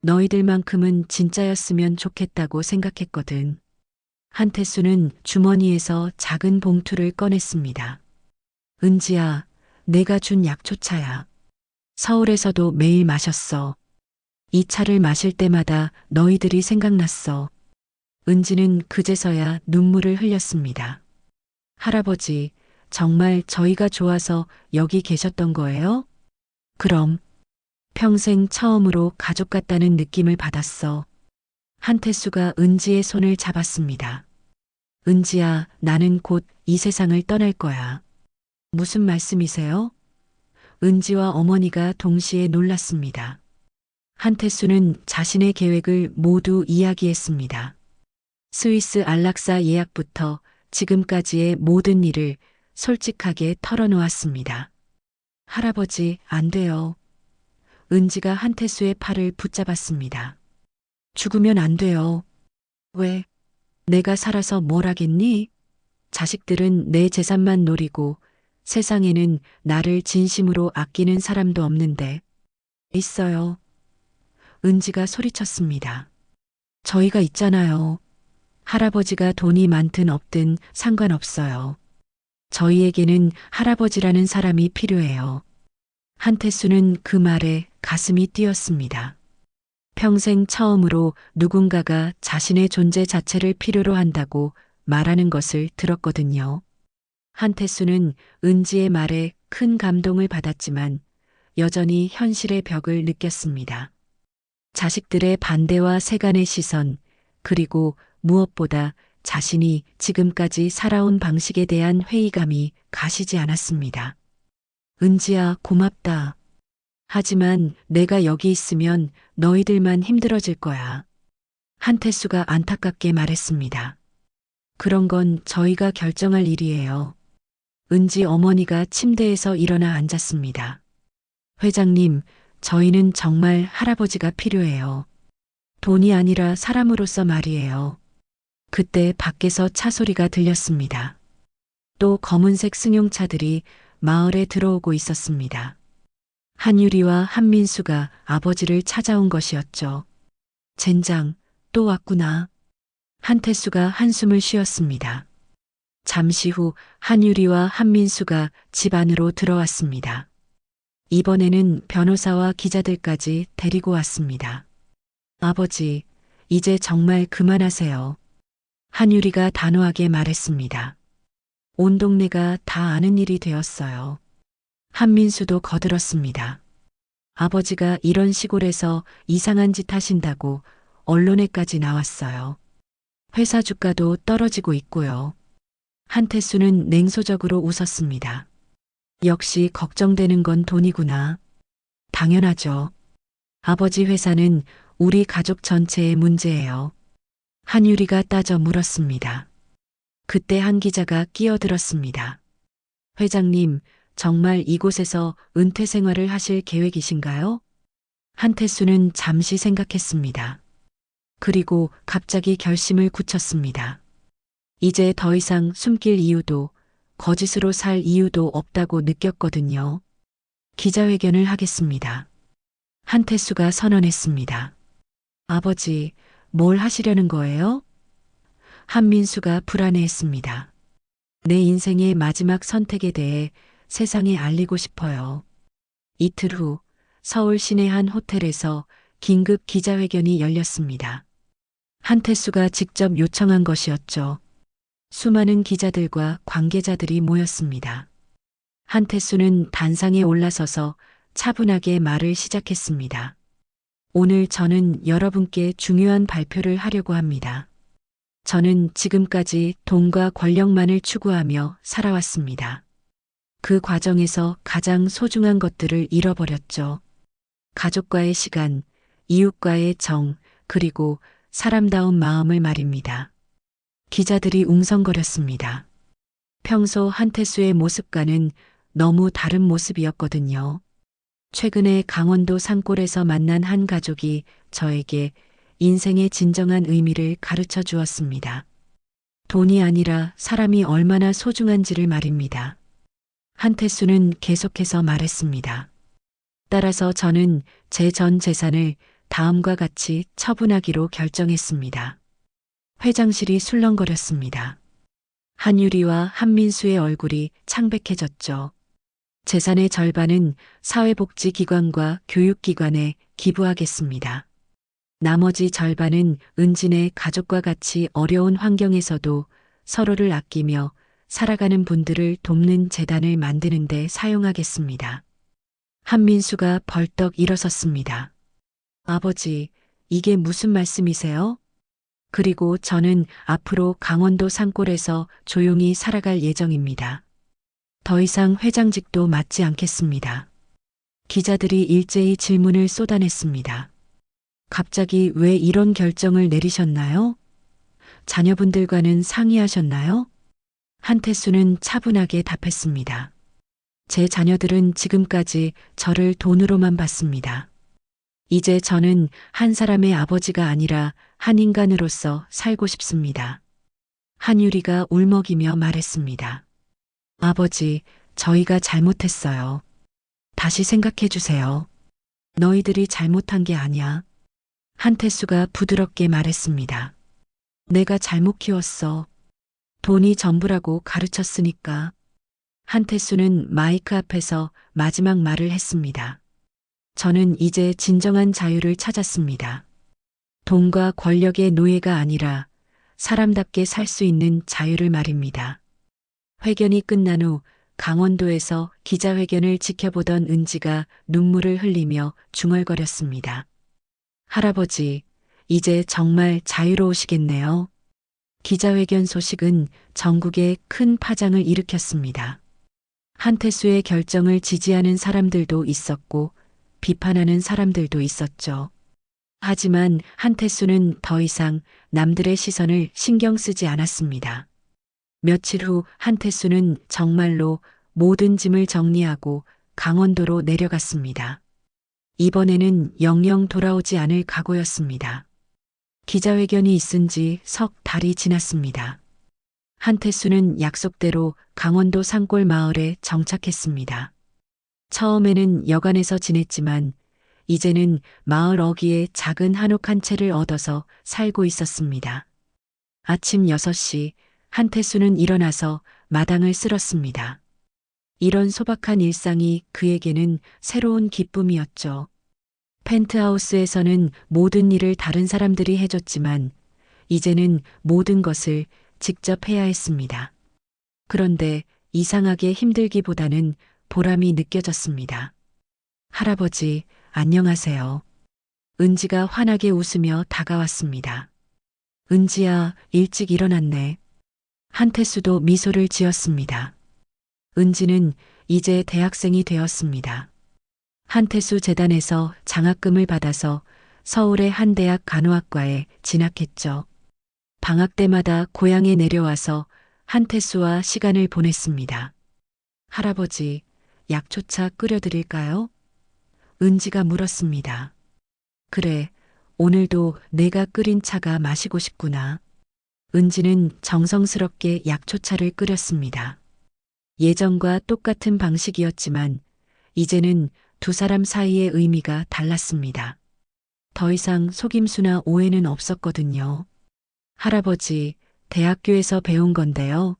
너희들만큼은 진짜였으면 좋겠다고 생각했거든. 한태수는 주머니에서 작은 봉투를 꺼냈습니다. 은지야, 내가 준 약초차야. 서울에서도 매일 마셨어. 이 차를 마실 때마다 너희들이 생각났어. 은지는 그제서야 눈물을 흘렸습니다. 할아버지, 정말 저희가 좋아서 여기 계셨던 거예요? 그럼. 평생 처음으로 가족 같다는 느낌을 받았어. 한태수가 은지의 손을 잡았습니다. 은지야, 나는 곧 이 세상을 떠날 거야. 무슨 말씀이세요? 은지와 어머니가 동시에 놀랐습니다. 한태수는 자신의 계획을 모두 이야기했습니다. 스위스 안락사 예약부터 지금까지의 모든 일을 솔직하게 털어놓았습니다. 할아버지, 안 돼요. 은지가 한태수의 팔을 붙잡았습니다. 죽으면 안 돼요. 왜? 내가 살아서 뭘 하겠니? 자식들은 내 재산만 노리고 세상에는 나를 진심으로 아끼는 사람도 없는데. 있어요. 은지가 소리쳤습니다. 저희가 있잖아요. 할아버지가 돈이 많든 없든 상관없어요. 저희에게는 할아버지라는 사람이 필요해요. 한태수는 그 말에 가슴이 뛰었습니다. 평생 처음으로 누군가가 자신의 존재 자체를 필요로 한다고 말하는 것을 들었거든요. 한태수는 은지의 말에 큰 감동을 받았지만 여전히 현실의 벽을 느꼈습니다. 자식들의 반대와 세간의 시선, 그리고 무엇보다 자신이 지금까지 살아온 방식에 대한 회의감이 가시지 않았습니다. 은지야, 고맙다. 하지만 내가 여기 있으면 너희들만 힘들어질 거야. 한태수가 안타깝게 말했습니다. 그런 건 저희가 결정할 일이에요. 은지 어머니가 침대에서 일어나 앉았습니다. 회장님, 저희는 정말 할아버지가 필요해요. 돈이 아니라 사람으로서 말이에요. 그때 밖에서 차 소리가 들렸습니다. 또 검은색 승용차들이 마을에 들어오고 있었습니다. 한유리와 한민수가 아버지를 찾아온 것이었죠. 젠장, 또 왔구나. 한태수가 한숨을 쉬었습니다. 잠시 후 한유리와 한민수가 집 안으로 들어왔습니다. 이번에는 변호사와 기자들까지 데리고 왔습니다. 아버지, 이제 정말 그만하세요. 한유리가 단호하게 말했습니다. 온 동네가 다 아는 일이 되었어요. 한민수도 거들었습니다. 아버지가 이런 시골에서 이상한 짓 하신다고 언론에까지 나왔어요. 회사 주가도 떨어지고 있고요. 한태수는 냉소적으로 웃었습니다. 역시 걱정되는 건 돈이구나. 당연하죠. 아버지 회사는 우리 가족 전체의 문제예요. 한유리가 따져 물었습니다. 그때 한 기자가 끼어들었습니다. 회장님, 정말 이곳에서 은퇴 생활을 하실 계획이신가요? 한태수는 잠시 생각했습니다. 그리고 갑자기 결심을 굳혔습니다. 이제 더 이상 숨길 이유도 거짓으로 살 이유도 없다고 느꼈거든요. 기자회견을 하겠습니다. 한태수가 선언했습니다. 아버지, 뭘 하시려는 거예요? 한민수가 불안해했습니다. 내 인생의 마지막 선택에 대해 세상에 알리고 싶어요. 이틀 후 서울 시내 한 호텔에서 긴급 기자회견이 열렸습니다. 한태수가 직접 요청한 것이었죠. 수많은 기자들과 관계자들이 모였습니다. 한태수는 단상에 올라서서 차분하게 말을 시작했습니다. 오늘 저는 여러분께 중요한 발표를 하려고 합니다. 저는 지금까지 돈과 권력만을 추구하며 살아왔습니다. 그 과정에서 가장 소중한 것들을 잃어버렸죠. 가족과의 시간, 이웃과의 정, 그리고 사람다운 마음을 말입니다. 기자들이 웅성거렸습니다. 평소 한태수의 모습과는 너무 다른 모습이었거든요. 최근에 강원도 산골에서 만난 한 가족이 저에게 인생의 진정한 의미를 가르쳐 주었습니다. 돈이 아니라 사람이 얼마나 소중한지를 말입니다. 한태수는 계속해서 말했습니다. 따라서 저는 제 전 재산을 다음과 같이 처분하기로 결정했습니다. 회장실이 술렁거렸습니다. 한유리와 한민수의 얼굴이 창백해졌죠. 재산의 절반은 사회복지기관과 교육기관에 기부하겠습니다. 나머지 절반은 은진의 가족과 같이 어려운 환경에서도 서로를 아끼며 살아가는 분들을 돕는 재단을 만드는 데 사용하겠습니다. 한민수가 벌떡 일어섰습니다. 아버지, 이게 무슨 말씀이세요? 그리고 저는 앞으로 강원도 산골에서 조용히 살아갈 예정입니다. 더 이상 회장직도 맡지 않겠습니다. 기자들이 일제히 질문을 쏟아냈습니다. 갑자기 왜 이런 결정을 내리셨나요? 자녀분들과는 상의하셨나요? 한태수는 차분하게 답했습니다. 제 자녀들은 지금까지 저를 돈으로만 봤습니다. 이제 저는 한 사람의 아버지가 아니라 한 인간으로서 살고 싶습니다. 한유리가 울먹이며 말했습니다. 아버지, 저희가 잘못했어요. 다시 생각해 주세요. 너희들이 잘못한 게 아니야. 한태수가 부드럽게 말했습니다. 내가 잘못 키웠어. 돈이 전부라고 가르쳤으니까. 한태수는 마이크 앞에서 마지막 말을 했습니다. 저는 이제 진정한 자유를 찾았습니다. 돈과 권력의 노예가 아니라 사람답게 살 수 있는 자유를 말입니다. 회견이 끝난 후 강원도에서 기자회견을 지켜보던 은지가 눈물을 흘리며 중얼거렸습니다. 할아버지, 이제 정말 자유로우시겠네요. 기자회견 소식은 전국에 큰 파장을 일으켰습니다. 한태수의 결정을 지지하는 사람들도 있었고 비판하는 사람들도 있었죠. 하지만 한태수는 더 이상 남들의 시선을 신경 쓰지 않았습니다. 며칠 후 한태수는 정말로 모든 짐을 정리하고 강원도로 내려갔습니다. 이번에는 영영 돌아오지 않을 각오였습니다. 기자회견이 있은 지 석 달이 지났습니다. 한태수는 약속대로 강원도 산골 마을에 정착했습니다. 처음에는 여관에서 지냈지만 이제는 마을 어귀에 작은 한옥 한 채를 얻어서 살고 있었습니다. 아침 6시 한태수는 일어나서 마당을 쓸었습니다. 이런 소박한 일상이 그에게는 새로운 기쁨이었죠. 펜트하우스에서는 모든 일을 다른 사람들이 해줬지만 이제는 모든 것을 직접 해야 했습니다. 그런데 이상하게 힘들기보다는 보람이 느껴졌습니다. 할아버지, 안녕하세요. 은지가 환하게 웃으며 다가왔습니다. 은지야, 일찍 일어났네. 한태수도 미소를 지었습니다. 은지는 이제 대학생이 되었습니다. 한태수 재단에서 장학금을 받아서 서울의 한 대학 간호학과에 진학했죠. 방학 때마다 고향에 내려와서 한태수와 시간을 보냈습니다. 할아버지, 약초차 끓여드릴까요? 은지가 물었습니다. 그래, 오늘도 내가 끓인 차가 마시고 싶구나. 은지는 정성스럽게 약초차를 끓였습니다. 예전과 똑같은 방식이었지만 이제는 두 사람 사이의 의미가 달랐습니다. 더 이상 속임수나 오해는 없었거든요. 할아버지, 대학교에서 배운 건데요.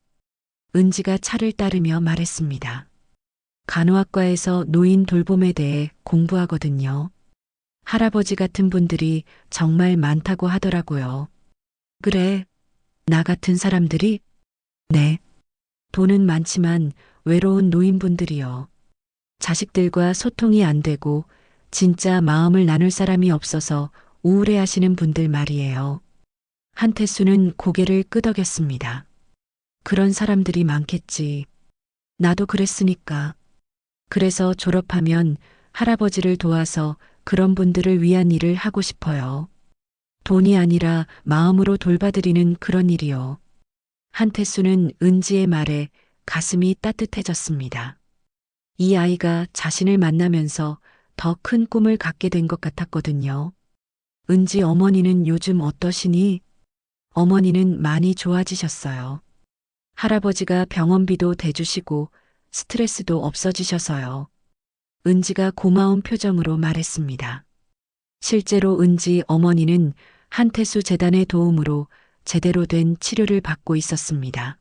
은지가 차를 따르며 말했습니다. 간호학과에서 노인 돌봄에 대해 공부하거든요. 할아버지 같은 분들이 정말 많다고 하더라고요. 그래, 나 같은 사람들이? 네. 돈은 많지만 외로운 노인분들이요. 자식들과 소통이 안 되고 진짜 마음을 나눌 사람이 없어서 우울해하시는 분들 말이에요. 한태수는 고개를 끄덕였습니다. 그런 사람들이 많겠지. 나도 그랬으니까. 그래서 졸업하면 할아버지를 도와서 그런 분들을 위한 일을 하고 싶어요. 돈이 아니라 마음으로 돌봐드리는 그런 일이요. 한태수는 은지의 말에 가슴이 따뜻해졌습니다. 이 아이가 자신을 만나면서 더 큰 꿈을 갖게 된 것 같았거든요. 은지 어머니는 요즘 어떠시니? 어머니는 많이 좋아지셨어요. 할아버지가 병원비도 대주시고 스트레스도 없어지셔서요. 은지가 고마운 표정으로 말했습니다. 실제로 은지 어머니는 한태수 재단의 도움으로 제대로 된 치료를 받고 있었습니다.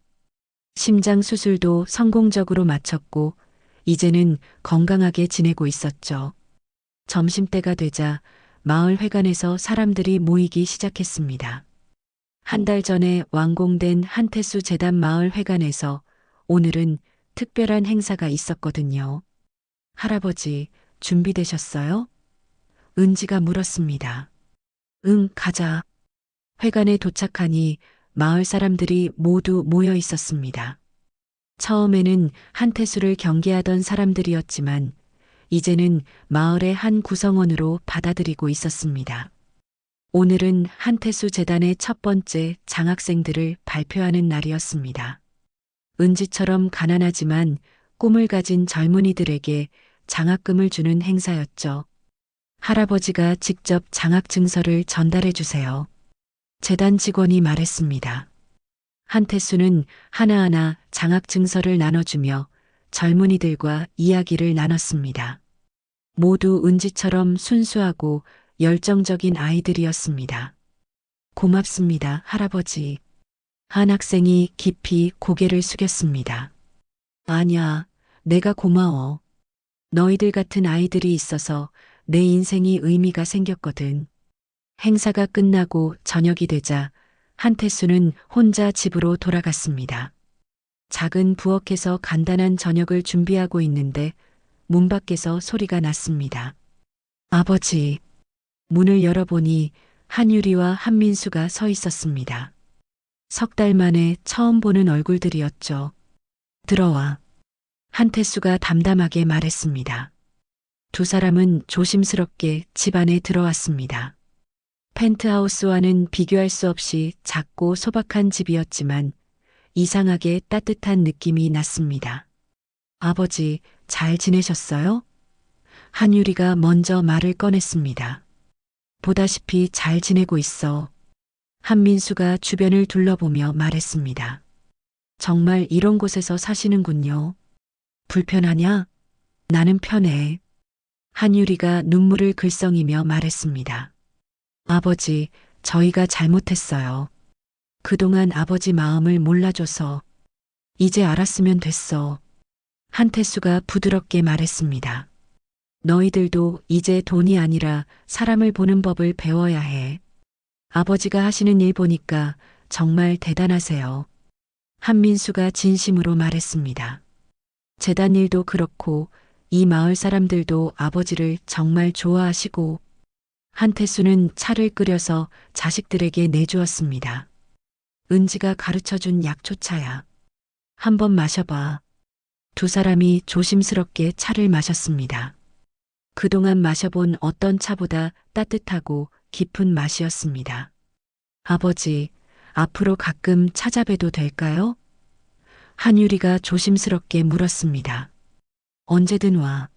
심장 수술도 성공적으로 마쳤고 이제는 건강하게 지내고 있었죠. 점심때가 되자 마을 회관에서 사람들이 모이기 시작했습니다. 한 달 전에 완공된 한태수 재단 마을 회관에서 오늘은 특별한 행사가 있었거든요. 할아버지, 준비되셨어요? 은지가 물었습니다. 응, 가자. 회관에 도착하니 마을 사람들이 모두 모여 있었습니다. 처음에는 한태수를 경계하던 사람들이었지만 이제는 마을의 한 구성원으로 받아들이고 있었습니다. 오늘은 한태수 재단의 첫 번째 장학생들을 발표하는 날이었습니다. 은지처럼 가난하지만 꿈을 가진 젊은이들에게 장학금을 주는 행사였죠. 할아버지가 직접 장학 증서를 전달해 주세요. 재단 직원이 말했습니다. 한태수는 하나하나 장학 증서를 나눠주며 젊은이들과 이야기를 나눴습니다. 모두 은지처럼 순수하고 열정적인 아이들이었습니다. 고맙습니다, 할아버지. 한 학생이 깊이 고개를 숙였습니다. 아니야, 내가 고마워. 너희들 같은 아이들이 있어서 내 인생이 의미가 생겼거든. 행사가 끝나고 저녁이 되자 한태수는 혼자 집으로 돌아갔습니다. 작은 부엌에서 간단한 저녁을 준비하고 있는데 문 밖에서 소리가 났습니다. 아버지. 문을 열어보니 한유리와 한민수가 서 있었습니다. 석 달 만에 처음 보는 얼굴들이었죠. 들어와. 한태수가 담담하게 말했습니다. 두 사람은 조심스럽게 집 안에 들어왔습니다. 펜트하우스와는 비교할 수 없이 작고 소박한 집이었지만 이상하게 따뜻한 느낌이 났습니다. 아버지, 잘 지내셨어요? 한유리가 먼저 말을 꺼냈습니다. 보다시피 잘 지내고 있어. 한민수가 주변을 둘러보며 말했습니다. 정말 이런 곳에서 사시는군요. 불편하냐? 나는 편해. 한유리가 눈물을 글썽이며 말했습니다. 아버지, 저희가 잘못했어요. 그동안 아버지 마음을 몰라줘서. 이제 알았으면 됐어. 한태수가 부드럽게 말했습니다. 너희들도 이제 돈이 아니라 사람을 보는 법을 배워야 해. 아버지가 하시는 일 보니까 정말 대단하세요. 한민수가 진심으로 말했습니다. 재단 일도 그렇고 이 마을 사람들도 아버지를 정말 좋아하시고. 한태수는 차를 끓여서 자식들에게 내주었습니다. 은지가 가르쳐준 약초차야. 한번 마셔봐. 두 사람이 조심스럽게 차를 마셨습니다. 그동안 마셔본 어떤 차보다 따뜻하고 깊은 맛이었습니다. 아버지, 앞으로 가끔 찾아뵈도 될까요? 한유리가 조심스럽게 물었습니다. 언제든 와.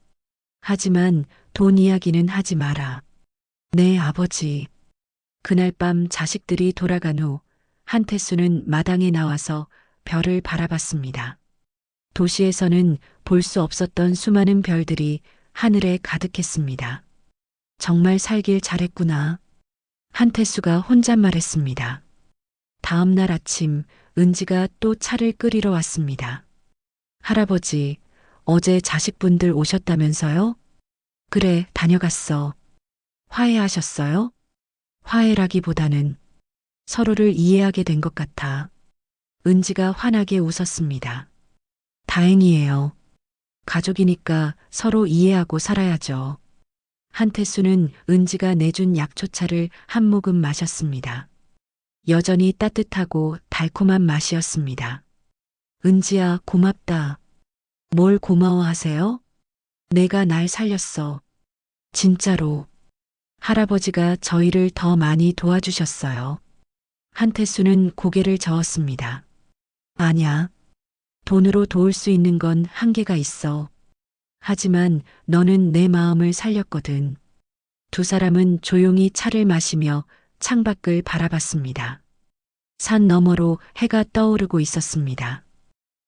하지만 돈 이야기는 하지 마라. 네, 아버지. 그날 밤 자식들이 돌아간 후 한태수는 마당에 나와서 별을 바라봤습니다. 도시에서는 볼 수 없었던 수많은 별들이 하늘에 가득했습니다. 정말 살길 잘했구나. 한태수가 혼잣말했습니다. 다음 날 아침 은지가 또 차를 끓이러 왔습니다. 할아버지, 어제 자식분들 오셨다면서요? 그래, 다녀갔어. 화해하셨어요? 화해라기보다는 서로를 이해하게 된 것 같아. 은지가 환하게 웃었습니다. 다행이에요. 가족이니까 서로 이해하고 살아야죠. 한태수는 은지가 내준 약초차를 한 모금 마셨습니다. 여전히 따뜻하고 달콤한 맛이었습니다. 은지야, 고맙다. 뭘 고마워하세요? 내가 날 살렸어. 진짜로. 할아버지가 저희를 더 많이 도와주셨어요. 한태수는 고개를 저었습니다. 아냐. 돈으로 도울 수 있는 건 한계가 있어. 하지만 너는 내 마음을 살렸거든. 두 사람은 조용히 차를 마시며 창밖을 바라봤습니다. 산 너머로 해가 떠오르고 있었습니다.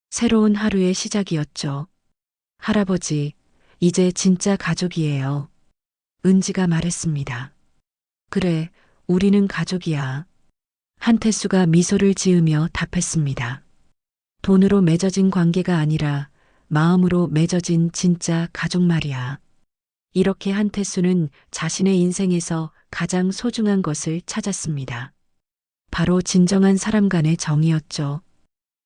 새로운 하루의 시작이었죠. 할아버지, 이제 진짜 가족이에요. 은지가 말했습니다. 그래, 우리는 가족이야. 한태수가 미소를 지으며 답했습니다. 돈으로 맺어진 관계가 아니라 마음으로 맺어진 진짜 가족 말이야. 이렇게 한태수는 자신의 인생에서 가장 소중한 것을 찾았습니다. 바로 진정한 사람 간의 정이었죠.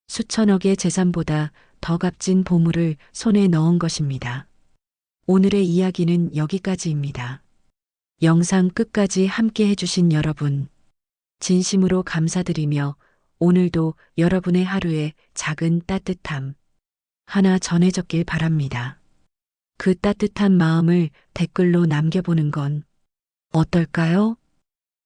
수천억의 재산보다 더 값진 보물을 손에 넣은 것입니다. 오늘의 이야기는 여기까지입니다. 영상 끝까지 함께 해주신 여러분, 진심으로 감사드리며 오늘도 여러분의 하루에 작은 따뜻함 하나 전해졌길 바랍니다. 그 따뜻한 마음을 댓글로 남겨보는 건 어떨까요?